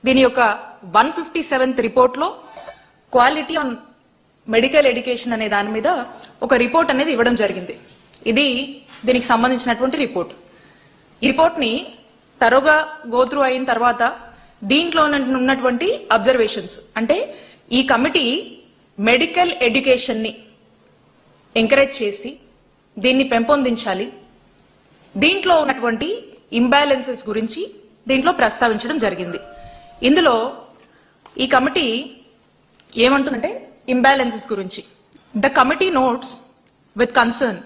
దీని యొక్క 157th report లో క్వాలిటీ ఆన్ మెడికల్ ఎడ్యుకేషన్ అనే దాని మీద ఒక రిపోర్ట్ అనేది ఇవ్వడం జరిగింది. ఇది దీనికి సంబంధించినటువంటి రిపోర్ట్. ఈ రిపోర్ట్ ని తరోగా గోత్రూ అయిన తర్వాత దీంట్లో ఉన్నటువంటి అబ్జర్వేషన్స్ అంటే ఈ కమిటీ మెడికల్ ఎడ్యుకేషన్ ని ఎంకరేజ్ చేసి దీన్ని పెంపొందించాలి, దీంట్లో ఉన్నటువంటి ఇంబ్యాలెన్సెస్ గురించి దీంట్లో ప్రస్తావించడం జరిగింది. ఇందులో ఈ కమిటీ ఏమంటుందంటే ఇంబ్యాలెన్సెస్ గురించి, the committee notes with concern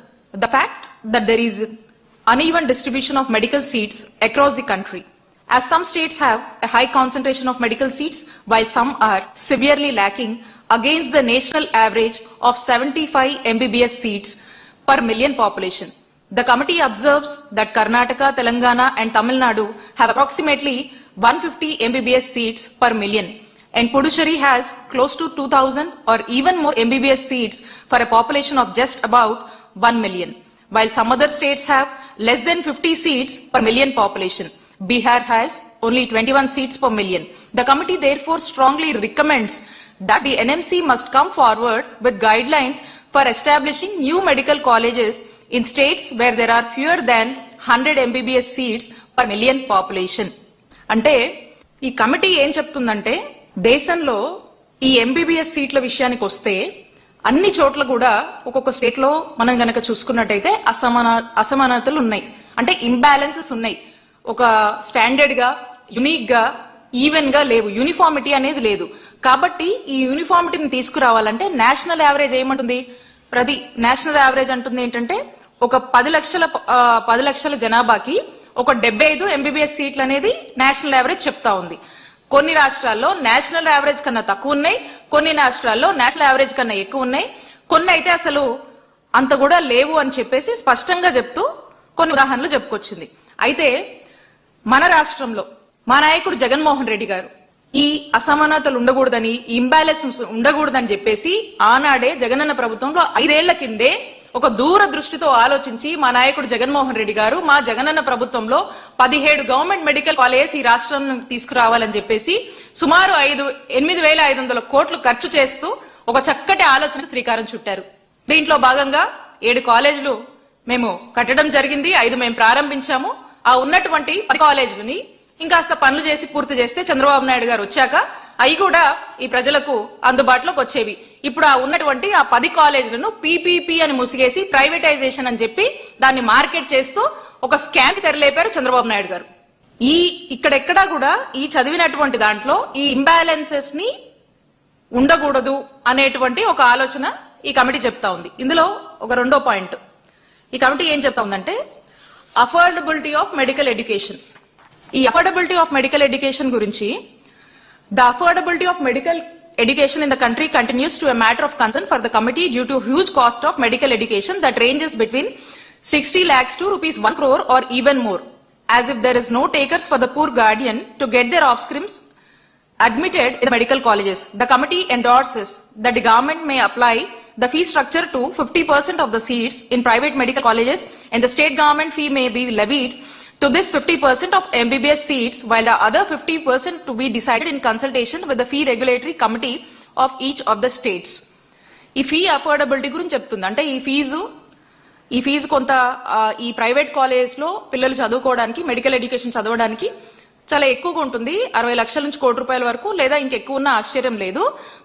the fact that there is uneven distribution of medical seats across the country, as some states have a high concentration of medical seats while some are severely lacking against the national average of 75 MBBS seats per million population. The committee observes that Karnataka, Telangana and Tamil Nadu have approximately 150 MBBS seats per million, and Puducherry has close to 2000 or even more MBBS seats for a population of just about 1 million, while some other states have less than 50 seats per million population. Bihar has only 21 seats per million. The committee therefore strongly recommends that the NMC must come forward with guidelines for establishing new medical colleges in states where there are fewer than 100 MBBS seats per million population. అంటే ఈ committee ఏం చెప్తుందంటే దేశంలో ఈ MBBS సీట్ల విషయానికి వస్తే అన్ని చోట్ల కూడా ఒక్కొక్క స్టేట్ లో మనం గనక చూసుకున్నట్టయితే అసమానతలు ఉన్నాయి, అంటే ఇంబ్యాలెన్సెస్ ఉన్నాయి. ఒక స్టాండర్డ్ గా యునిక్ గా ఈవెన్ గా లేవు, యూనిఫార్మిటీ అనేది లేదు. కాబట్టి ఈ యూనిఫార్మిటీని తీసుకురావాలంటే నేషనల్ యావరేజ్ ఏమంటుంది, నేషనల్ యావరేజ్ అంటుంది ఏంటంటే ఒక 10 లక్షల జనాభాకి ఒక 75 MBBS సీట్లు అనేది నేషనల్ యావరేజ్ చెప్తా ఉంది. కొన్ని రాష్ట్రాల్లో నేషనల్ యావరేజ్ కన్నా తక్కువ ఉన్నాయి, కొన్ని రాష్ట్రాల్లో నేషనల్ యావరేజ్ కన్నా ఎక్కువ ఉన్నాయి, కొన్ని అయితే అసలు అంత కూడా లేవు అని చెప్పేసి స్పష్టంగా చెప్తూ కొన్ని ఉదాహరణలు చెప్పుకొచ్చింది. అయితే మన రాష్ట్రంలో మా నాయకుడు జగన్మోహన్ రెడ్డి గారు ఈ అసమానతలు ఉండకూడదని, ఇంబ్యాలెన్స్ ఉండకూడదని చెప్పేసి ఆనాడే జగనన్న ప్రభుత్వంలో 5 ఏళ్ల కిందే ఒక దూరదృష్టితో ఆలోచించి మా నాయకుడు జగన్మోహన్ రెడ్డి గారు మా జగనన్న ప్రభుత్వంలో 17 గవర్నమెంట్ మెడికల్ కాలేజెస్ ఈ రాష్ట్రంలో తీసుకురావాలని చెప్పేసి సుమారు 8,500 కోట్లు ఖర్చు చేస్తూ ఒక చక్కటి ఆలోచన శ్రీకారం చుట్టారు. దీంట్లో భాగంగా 7 కాలేజీలు మేము కట్టడం జరిగింది, 5 మేము ప్రారంభించాము. ఆ ఉన్నటువంటి 10 కాలేజీలని ఇంకాస్త పనులు చేసి పూర్తి చేస్తే చంద్రబాబు నాయుడు గారు వచ్చాక అవి కూడా ఈ ప్రజలకు అందుబాటులోకి వచ్చేవి. ఇప్పుడు ఆ ఉన్నటువంటి ఆ 10 కాలేజీలను పీపీపీ అని ముసిగేసి ప్రైవేటైజేషన్ అని చెప్పి దాన్ని మార్కెట్ చేస్తూ ఒక స్కామ్ తెరలేపారు చంద్రబాబు నాయుడు గారు. ఇక్కడెక్కడా కూడా ఈ చదివినటువంటి దాంట్లో ఈ ఇంబ్యాలెన్సెస్ ని ఉండకూడదు అనేటువంటి ఒక ఆలోచన ఈ కమిటీ చెప్తా ఉంది. ఇందులో ఒక రెండో పాయింట్ ఈ కమిటీ ఏం చెప్తా ఉందంటే అఫోర్డబిలిటీ ఆఫ్ మెడికల్ ఎడ్యుకేషన్. ఈ అఫోర్డబిలిటీ ఆఫ్ మెడికల్ ఎడ్యుకేషన్ గురించి, the affordability of medical education in the country continues to a matter of concern for the committee due to huge cost of medical education that ranges between 60 lakhs to rupees 1 crore or even more, as if there is no takers for the poor guardian to get their offspring admitted in the medical colleges. The committee endorses that the government may apply the fee structure to 50% of the seats in private medical colleges, and the state government fee may be levied to this 50% of MBBS seats, while the other 50% to be decided in consultation with the fee regulatory committee of each of the states. ఈ fee affordability గురించి చెప్తుంది. అంటే ఈ fee కొంత ఈ private colleges లో పిల్లలు చదువుకోవడానికి, మెడికల్ ఎడ్యుకేషన్ చదవడానికి చాలా ఎక్కువగా ఉంటుంది. 60 లక్షల నుంచి ₹1 కోటి వరకు, లేదా ఇంకెక్కువ ఉన్న ఆశ్చర్యం లేదు.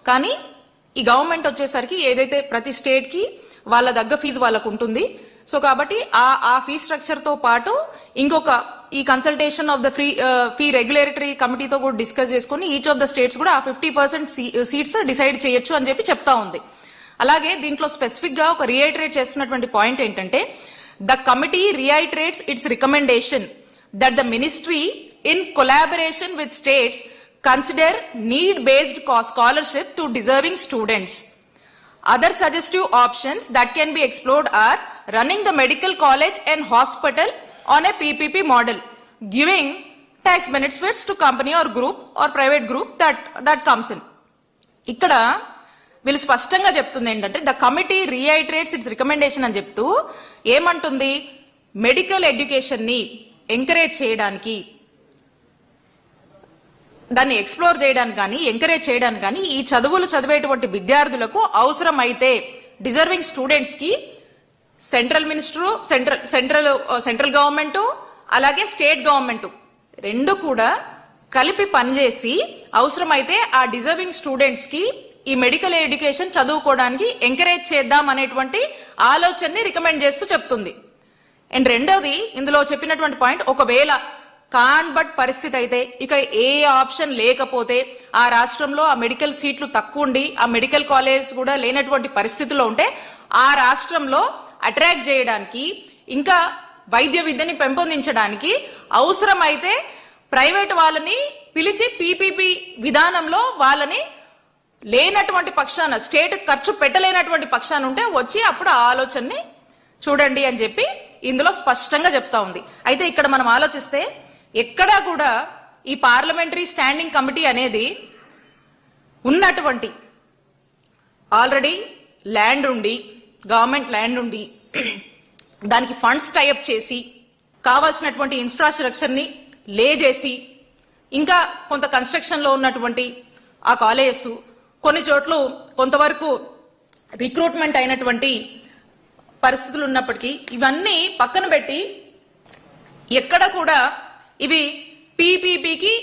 కానీ ఈ గవర్నమెంట్ వచ్చేసరికి ఏదైతే ప్రతి స్టేట్ కి వాళ్ళ దగ్గర ఫీజు వాళ్ళకు ఉంటుంది. సో కాబట్టి ఆ ఫీ స్ట్రక్చర్ తో పాటు ఇంకొక ఈ consultation of the fee regulatory కమిటీతో కూడా డిస్కస్ చేసుకుని ఈచ్ ఆఫ్ ద స్టేట్స్ కూడా ఆ 50% సీట్స్ డిసైడ్ చేయొచ్చు అని చెప్పి చెప్తా ఉంది. అలాగే దీంట్లో స్పెసిఫిక్ గా ఒక రీఐటరేట్ చేస్తున్నటువంటి పాయింట్ ఏంటంటే the committee రీఐటరేట్స్ it's recommendation that the ministry in collaboration with states consider need based scholarship to deserving students. Other suggestive options that can be explored are running the medical college and hospital on a PPP model, giving tax benefits to company or group or private group that comes in. ఇక్కడ వీళ్ళు స్పష్టంగా చెప్తుంది ఏంటంటే the committee రీఐటరేట్స్ it's recommendation అని చెప్తూ ఏమంటుంది, medical education ని encourage చేయడానికి దాన్ని ఎక్స్ప్లోర్ చేయడానికి కానీ ఎంకరేజ్ చేయడానికి కానీ ఈ చదువులు చదివేటువంటి విద్యార్థులకు అవసరమైతే డిజర్వింగ్ స్టూడెంట్స్ కి సెంట్రల్ గవర్నమెంట్ అలాగే స్టేట్ గవర్నమెంట్ రెండు కూడా కలిపి పనిచేసి అవసరమైతే ఆ డిజర్వింగ్ స్టూడెంట్స్ కి ఈ మెడికల్ ఎడ్యుకేషన్ చదువుకోవడానికి ఎంకరేజ్ చేద్దాం అనేటువంటి ఆలోచనని రికమెండ్ చేస్తూ చెప్తుంది. అండ్ రెండోది ఇందులో చెప్పినటువంటి పాయింట్, ఒకవేళ బట్ పరిస్థితి అయితే ఇక ఏ ఆప్షన్ లేకపోతే ఆ రాష్ట్రంలో ఆ మెడికల్ సీట్లు తక్కువ ఉండి ఆ మెడికల్ కాలేజ్ కూడా లేనటువంటి పరిస్థితిలో ఉంటే ఆ రాష్ట్రంలో అట్రాక్ట్ చేయడానికి ఇంకా వైద్య విద్యని పెంపొందించడానికి అవసరమైతే ప్రైవేట్ వాళ్ళని పిలిచి పీపీపీ విధానంలో వాళ్ళని లేనటువంటి పక్షాన స్టేట్ ఖర్చు పెట్టలేనటువంటి పక్షాన ఉంటే వచ్చి అప్పుడు ఆ ఆలోచనని చూడండి అని చెప్పి ఇందులో స్పష్టంగా చెప్తా ఉంది. అయితే ఇక్కడ మనం ఆలోచిస్తే ఎక్కడా కూడా ఈ పార్లమెంటరీ స్టాండింగ్ కమిటీ అనేది ఉన్నటువంటి ఆల్రెడీ ల్యాండ్ ఉండి గవర్నమెంట్ ల్యాండ్ ఉండి దానికి ఫండ్స్ టైఅప్ చేసి కావాల్సినటువంటి ఇన్ఫ్రాస్ట్రక్చర్ ని లే చేసి ఇంకా కొంత కన్స్ట్రక్షన్ లో ఉన్నటువంటి ఆ కాలేజెస్ కొన్ని చోట్ల కొంతవరకు రిక్రూట్మెంట్ అయినటువంటి పరిస్థితులు ఉన్నప్పటికీ ఇవన్నీ పక్కన పెట్టి ఎక్కడ కూడా ఇవి పీపీపీకి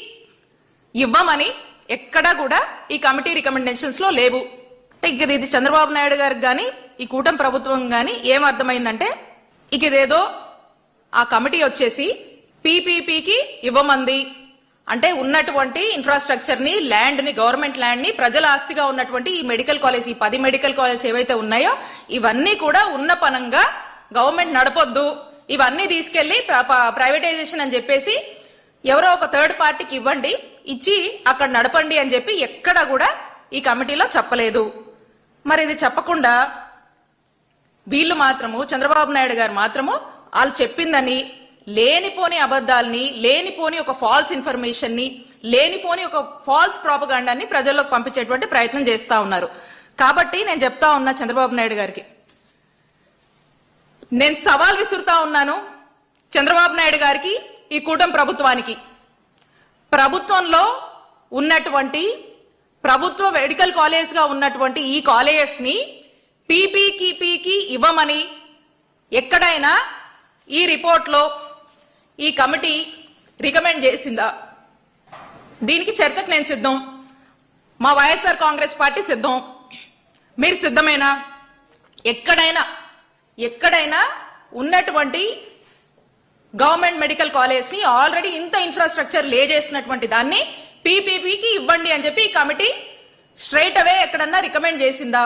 ఇవ్వమని ఎక్కడా కూడా ఈ కమిటీ రికమెండేషన్స్ లో లేవు. ఇది చంద్రబాబు నాయుడు గారికి గాని ఈ కూటమి ప్రభుత్వం గాని ఏమర్థమైందంటే ఇక ఇదేదో ఆ కమిటీ వచ్చేసి పీపీపీకి ఇవ్వమంది అంటే ఉన్నటువంటి ఇన్ఫ్రాస్ట్రక్చర్ ని ల్యాండ్ ని గవర్నమెంట్ ల్యాండ్ ని ప్రజల ఆస్తిగా ఉన్నటువంటి ఈ మెడికల్ కాలేజ్ ఈ 10 మెడికల్ కాలేజ్ ఏవైతే ఉన్నాయో ఇవన్నీ కూడా ఉన్న పనంగా గవర్నమెంట్ నడపొద్దు, ఇవన్నీ తీసుకెళ్లి ప్రైవేటైజేషన్ అని చెప్పేసి ఎవరో ఒక థర్డ్ పార్టీకి ఇవ్వండి, ఇచ్చి అక్కడ నడపండి అని చెప్పి ఎక్కడ కూడా ఈ కమిటీలో చెప్పలేదు. మరి ఇది చెప్పకుండా వీళ్ళు మాత్రము చంద్రబాబు నాయుడు గారు మాత్రము వాళ్ళు చెప్పిందని లేనిపోని అబద్దాలని లేనిపోని ఒక ఫాల్స్ ఇన్ఫర్మేషన్ ని లేనిపోని ఒక ఫాల్స్ ప్రాపగాండాన్ని ప్రజల్లోకి పంపించేటువంటి ప్రయత్నం చేస్తా ఉన్నారు. కాబట్టి నేను చెప్తా ఉన్నా చంద్రబాబు నాయుడు గారికి, నేను సవాల్ విసురుతా ఉన్నాను చంద్రబాబు నాయుడు గారికి ఈ కూటమి ప్రభుత్వానికి. ప్రభుత్వంలో ఉన్నటువంటి ప్రభుత్వ మెడికల్ కాలేజ్ గా ఉన్నటువంటి ఈ కాలేజెస్ ని పీపీకి ఇవ్వమని ఎక్కడైనా ఈ రిపోర్ట్ లో ఈ కమిటీ రికమెండ్ చేసిందా? దీనికి చర్చకు నేను సిద్ధం, మా వైఎస్ఆర్ కాంగ్రెస్ పార్టీ సిద్ధం, మీరు సిద్ధమేనా? ఎక్కడైనా ఉన్నటువంటి గవర్నమెంట్ మెడికల్ కాలేజ్ ని ఆల్రెడీ ఇంత ఇన్ఫ్రాస్ట్రక్చర్ లే చేసినటువంటి దాన్ని పీపీపీకి ఇవ్వండి అని చెప్పి ఈ కమిటీ స్ట్రైట్ అవే ఎక్కడన్నా రికమెండ్ చేసిందా?